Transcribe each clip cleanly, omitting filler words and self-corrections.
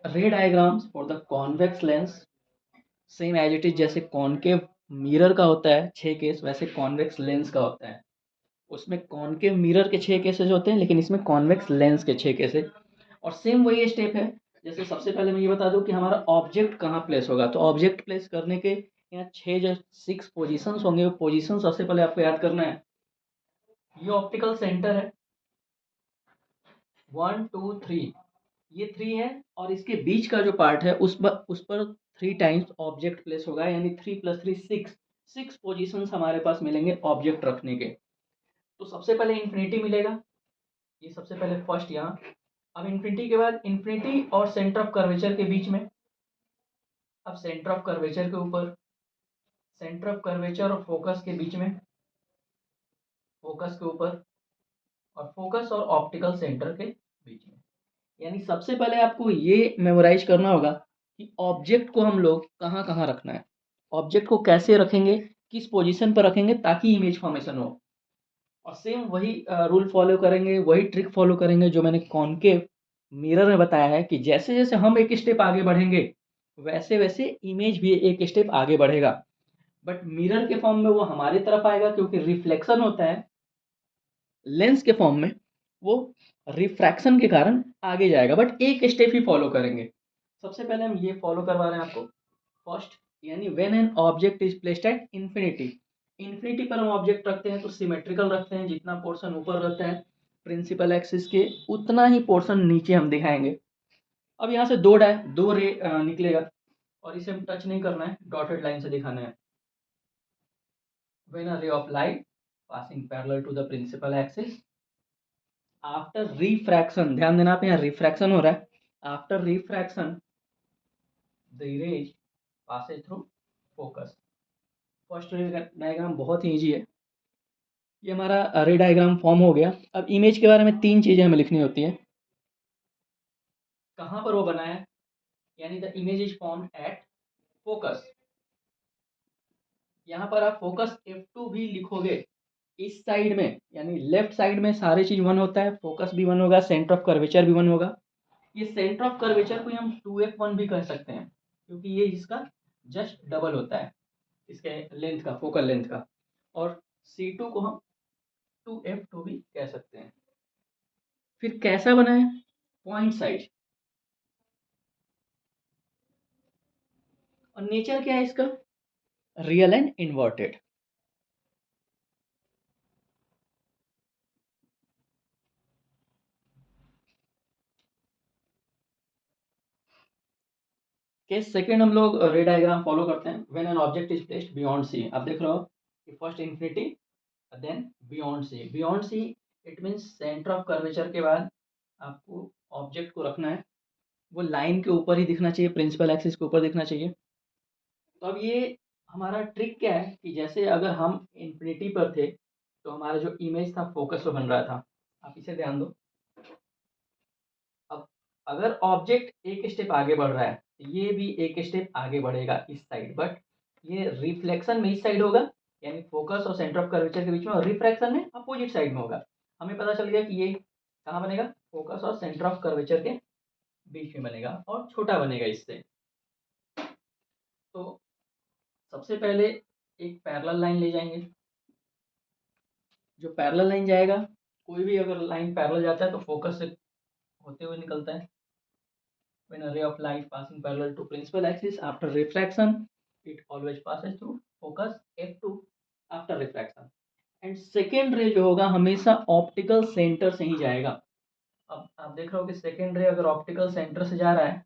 रे diagrams for the convex lens, same as it is जैसे concave mirror का होता है 6 केस, वैसे कॉन्वेक्स लेंस का होता है। उसमें कॉनकेव मिरर के 6 केसेज होते हैं, लेकिन इसमें कॉन्वेक्स लेंस के 6 केसेज। और सेम वही स्टेप है। जैसे सबसे पहले मैं ये बता दूं कि हमारा ऑब्जेक्ट कहाँ प्लेस होगा। तो ऑब्जेक्ट प्लेस करने के यहाँ 6 पोजीशंस होंगे। वो पोजीशन सबसे पहले आपको याद करना है। ये ऑप्टिकल सेंटर है, 1 2 3, ये 3 है। और इसके बीच का जो पार्ट है उस पर 3 टाइम्स ऑब्जेक्ट प्लेस होगा, यानी 3 + 3 6। 6 पोजीशंस हमारे पास मिलेंगे ऑब्जेक्ट रखने के। तो सबसे पहले इन्फिनिटी मिलेगा, ये सबसे पहले फर्स्ट यहाँ। अब इन्फिनिटी के बाद इन्फिनिटी और सेंटर ऑफ कर्वेचर के बीच में। अब सेंटर ऑफ कर्वेचर के ऊपर, सेंटर ऑफ कर्वेचर और फोकस के बीच में, फोकस के ऊपर, और फोकस और ऑप्टिकल सेंटर के बीच में। यानी सबसे पहले आपको ये मेमोराइज करना होगा कि ऑब्जेक्ट को हम लोग कहाँ कहाँ रखना है, ऑब्जेक्ट को कैसे रखेंगे, किस पोजीशन पर रखेंगे ताकि इमेज फॉर्मेशन हो। और सेम वही रूल फॉलो करेंगे, वही ट्रिक फॉलो करेंगे जो मैंने कॉनकेव मिरर में बताया है कि जैसे जैसे हम एक स्टेप आगे बढ़ेंगे वैसे वैसे इमेज भी एक स्टेप आगे बढ़ेगा। बट मिरर के फॉर्म में वो हमारी तरफ आएगा, क्योंकि रिफ्लेक्शन होता है। लेंस के फॉर्म में वो रिफ्रैक्शन के कारण आगे जाएगा, बट एक स्टेप ही फॉलो करेंगे। सबसे पहले हम ये फॉलो करवा रहे हैं आपको। फर्स्ट, यानी when an object is placed at infinity. Infinity पर हम ऑब्जेक्ट रखते हैं तो सिमेट्रिकल रखते हैं, जितना पोर्शन ऊपर रहता है प्रिंसिपल एक्सिस के उतना ही पोर्शन नीचे हम दिखाएंगे। अब यहाँ से दो रे निकलेगा, और इसे हम टच नहीं करना है, डॉटेड लाइन से दिखाना है। When a ray of light passing parallel to the principal axis after refraction, ध्यान देना आप, यहाँ रिफ्रैक्शन हो रहा है। After refraction the rays passes through focus. First ray diagram बहुत ही ईजी है। ये हमारा रे डायग्राम फॉर्म हो गया। अब इमेज के बारे में 3 चीज़ें हमें लिखनी होती है। कहाँ पर वो बना है, यानी the image is form at focus. यहाँ पर आप फोकस F2 भी लिखोगे इस साइड में, यानी लेफ्ट साइड में सारी चीज 1 होता है, फोकस भी 1 होगा, सेंटर ऑफ कर्वेचर भी 1 होगा। ये सेंटर ऑफ कर्वेचर को हम 2F1 भी कह सकते हैं, क्योंकि ये इसका जस्ट डबल होता है, इसके लेंथ का, फोकल लेंथ का। और C2 को हम 2F2 भी कह सकते हैं। फिर कैसा बना है, पॉइंट साइज। और नेचर क्या है इसका, real and inverted. Case second हम लोग रे डायग्राम फॉलो करते हैं। When an object is placed beyond C, आप देख रहे हो कि first infinity, then beyond C. Beyond C it means centre of curvature के बाद आपको ऑब्जेक्ट को रखना है, वो लाइन के ऊपर ही दिखना चाहिए, प्रिंसिपल एक्सिस के ऊपर दिखना चाहिए। तो अब ये हमारा ट्रिक क्या है कि जैसे अगर हम इन्फिनिटी पर थे तो हमारा जो इमेज था फोकस पे बन रहा था। आप इसे ध्यान दो। अब अगर ऑब्जेक्ट एक स्टेप आगे बढ़ रहा है तो ये भी एक स्टेप आगे बढ़ेगा इस साइड, बट ये रिफ्लेक्शन में इस साइड होगा, यानी फोकस और सेंटर ऑफ कर्वेचर के बीच में, और रिफ्रैक्शन में अपोजिट साइड में होगा। हमें पता चल गया कि ये कहाँ बनेगा, फोकस और सेंटर ऑफ कर्वेचर के बीच में बनेगा, और छोटा बनेगा इससे। तो सबसे पहले एक पैरेलल लाइन ले जाएंगे। जो पैरेलल लाइन जाएगा, कोई भी अगर लाइन पैरेलल जाता है तो फोकस से होते हुए निकलता है। When a ray of light passing parallel to principal axis after refraction, it always passes through focus F2 after refraction. And second रे जो होगा हमेशा ऑप्टिकल सेंटर से ही जाएगा। अब आप देख रहे हो कि सेकेंड रे अगर ऑप्टिकल सेंटर से जा रहा है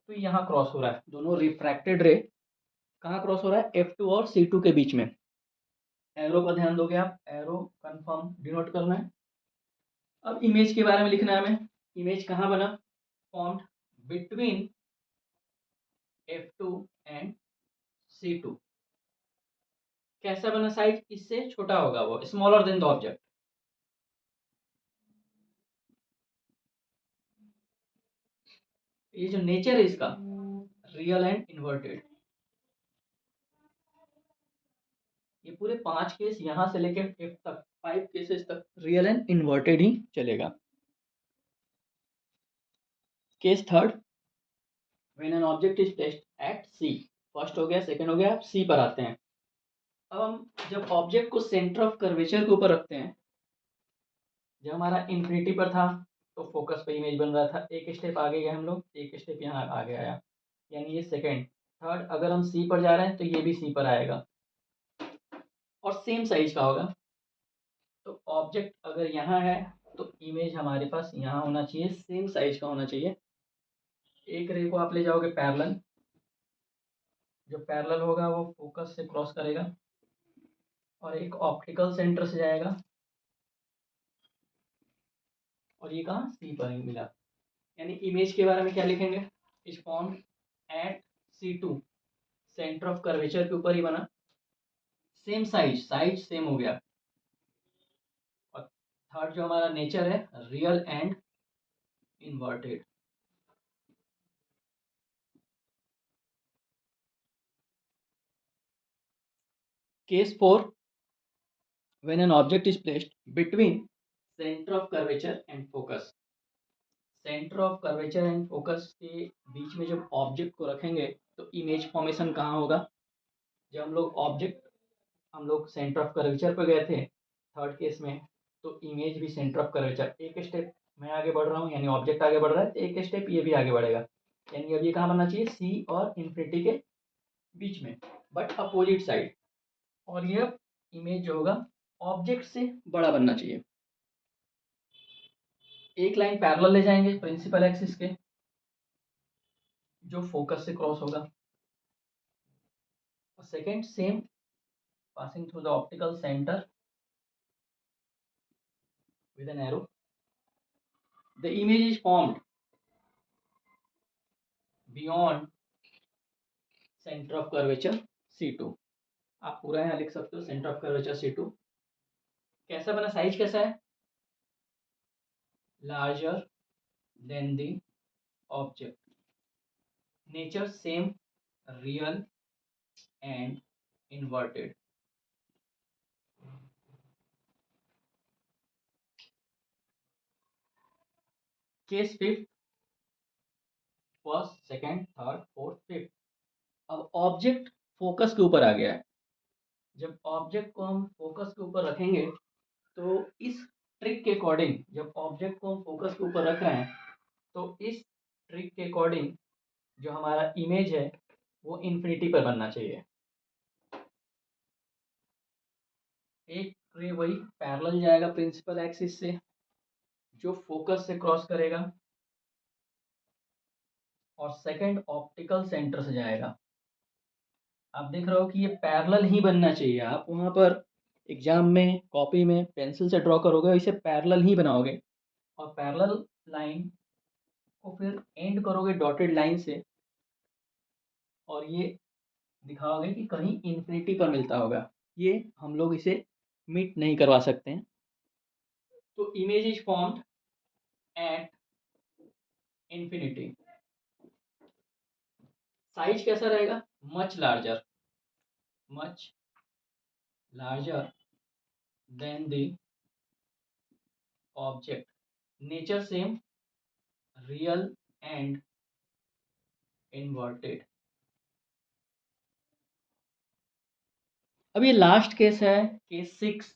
तो यहाँ क्रॉस हो रहा है, दोनों रिफ्रैक्टेड रे कहाँ क्रॉस हो रहा है, F2 और C2 के बीच में। एरो पर ध्यान दोगे आप, एरो कंफर्म डिनोट करना है। अब इमेज के बारे में लिखना है हमें। इमेज कहाँ बना, formed between F2 and C2। कैसा बना, साइज इससे छोटा होगा, वो स्मॉलर देन द ऑब्जेक्ट। ये जो नेचर है इसका, रियल एंड इन्वर्टेड। ये पूरे 5 केस यहाँ से लेके F तक, 5 केसेस तक रियल एंड इन्वर्टेड ही चलेगा। Case third, when an object is placed at C. First हो गया, सेकंड हो गया, सी पर आते हैं। अब हम जब ऑब्जेक्ट को सेंटर ऑफ कर्वेचर के ऊपर रखते हैं, जब हमारा इन्फिनिटी पर था तो फोकस पे इमेज बन रहा था, एक स्टेप आगे गए हम लोग, एक स्टेप यहाँ आगे आया, यानी ये सेकंड। थर्ड, अगर हम सी पर जा रहे हैं तो ये भी सी पर आएगा और सेम साइज का होगा। तो ऑब्जेक्ट अगर यहाँ है तो इमेज हमारे पास यहाँ होना चाहिए, सेम साइज का होना चाहिए। एक रे को आप ले जाओगे पैरेलल, जो पैरेलल होगा वो फोकस से क्रॉस करेगा और एक ऑप्टिकल सेंटर से जाएगा, और ये कहाँ, सी पर ही मिला। यानी इमेज के बारे में क्या लिखेंगे, is form at C2, centre of curvature के ऊपर ही बना, सेम साइज, साइज सेम हो गया। और थर्ड जो हमारा नेचर है, real and inverted. Case 4, when an object is placed between centre of curvature and focus. Centre of curvature and focus के बीच में जब ऑब्जेक्ट को रखेंगे तो इमेज फॉर्मेशन कहाँ होगा। जब हम लोग सेंटर ऑफ कर्वेचर पर गए थे थर्ड केस में, तो इमेज भी सेंटर ऑफ कर्वेचर, एक स्टेप मैं आगे बढ़ रहा हूँ यानी ऑब्जेक्ट आगे बढ़ रहा है, तो एक स्टेप ये भी आगे बढ़ेगा, यानी अब ये कहाँ बनना चाहिए, सी और इन्फिनिटी के बीच में, बट अपोजिट साइड। और ये इमेज जो होगा ऑब्जेक्ट से बड़ा बनना चाहिए। एक लाइन पैरेलल ले जाएंगे प्रिंसिपल एक्सिस के, जो फोकस से क्रॉस होगा, और second same passing through the optical center with an arrow. The image is formed beyond center of curvature C2। आप पूरा यहाँ लिख सकते हो, सेंटर ऑफ कर्वेचर C2। कैसा बना, साइज कैसा है, larger than the object, nature same, real and inverted. Case fifth, first, second, third, fourth, fifth. अब ऑब्जेक्ट फोकस के ऊपर आ गया है। जब ऑब्जेक्ट को हम फोकस के ऊपर रखेंगे तो इस ट्रिक के अकॉर्डिंग, जब ऑब्जेक्ट को हम फोकस के ऊपर रख रहे हैं तो इस ट्रिक के अकॉर्डिंग जो हमारा इमेज है वो इन्फिनिटी पर बनना चाहिए। एक रे वही पैरेलल जाएगा प्रिंसिपल एक्सिस से, जो फोकस से क्रॉस करेगा, और सेकंड ऑप्टिकल सेंटर से जाएगा। आप देख रहे हो कि ये पैरेलल ही बनना चाहिए। आप वहाँ पर एग्जाम में कॉपी में पेंसिल से ड्रॉ करोगे, इसे पैरेलल ही बनाओगे, और पैरेलल लाइन को फिर एंड करोगे डॉटेड लाइन से, और ये दिखाओगे कि कहीं इन्फिनिटी पर मिलता होगा। ये हम लोग इसे मीट नहीं करवा सकते हैं। तो image is formed at infinity. Size कैसा रहेगा, much larger, much larger than the object, nature same, real and inverted. अब ये लास्ट केस है, केस 6,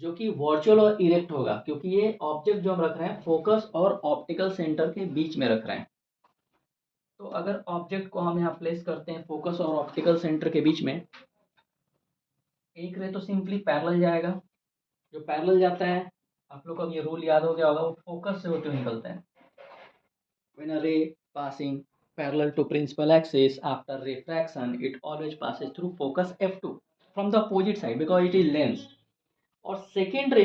जो कि वर्चुअल और इरेक्ट होगा, क्योंकि ये ऑब्जेक्ट जो हम रख रहे हैं फोकस और ऑप्टिकल सेंटर के बीच में रख रहे हैं। तो अगर ऑब्जेक्ट को हम यहाँ प्लेस करते हैं फोकस और ऑप्टिकल सेंटर के बीच में, एक रे तो सिंपली पैरेलल जाएगा। जो पैरेलल जाता है, आप लोग को अब ये रूल याद हो गया होगा, वो फोकस से होते हुए निकलता है। When a ray passing parallel to principal axis after refraction, it always passes through focus F2 from the opposite side because it is lens। और सेकेंड रे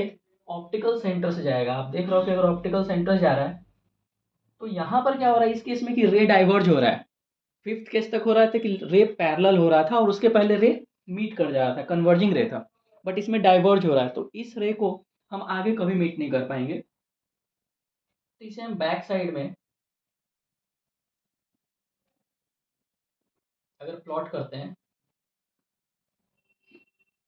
ऑप्टिकल सेंटर से जाएगा। आप देख रहे हो कि अगर ऑप्टिकल सेंटर जा रहा है तो यहाँ पर क्या हो रहा है इस केस में कि रे डाइवर्ज हो रहा है। फिफ्थ केस तक हो रहा था कि रे पैरेलल हो रहा था और उसके पहले रे मीट कर जा रहा था, कन्वर्जिंग रे था, बट इसमें डाइवर्ज हो रहा है, तो इस रे को हम आगे कभी मीट नहीं कर पाएंगे। तो इसे हम बैक साइड में अगर प्लॉट करते हैं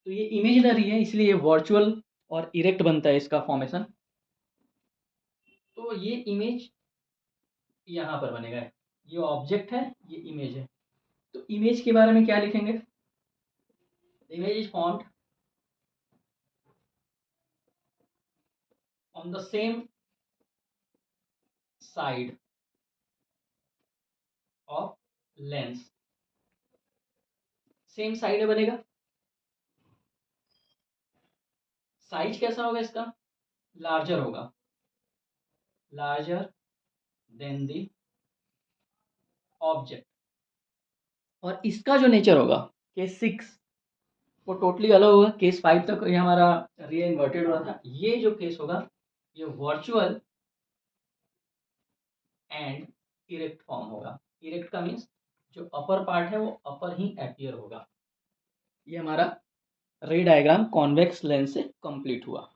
तो ये इमेजिनरी है, इसलिए ये वर्चुअल और इरेक्ट बनता है इसका फॉर्मेशन। तो ये इमेज यहाँ पर बनेगा। ये ऑब्जेक्ट है, ये इमेज है। तो इमेज के बारे में क्या लिखेंगे? Image is formed on the same side of lens. Same side बनेगा। साइज कैसा होगा इसका? लार्जर होगा, लार्जर देन द ऑब्जेक्ट। और इसका जो नेचर होगा केस 6 वो टोटली अलग होगा। केस 5 तक ये हमारा रियल इन्वर्टेड हो रहा था। ये जो केस होगा ये वर्चुअल एंड इरेक्ट फॉर्म होगा। इरेक्ट का मीन्स जो अपर पार्ट है वो अपर ही अपीयर होगा। ये हमारा रे डायग्राम कॉन्वेक्स लेंस से कंप्लीट हुआ।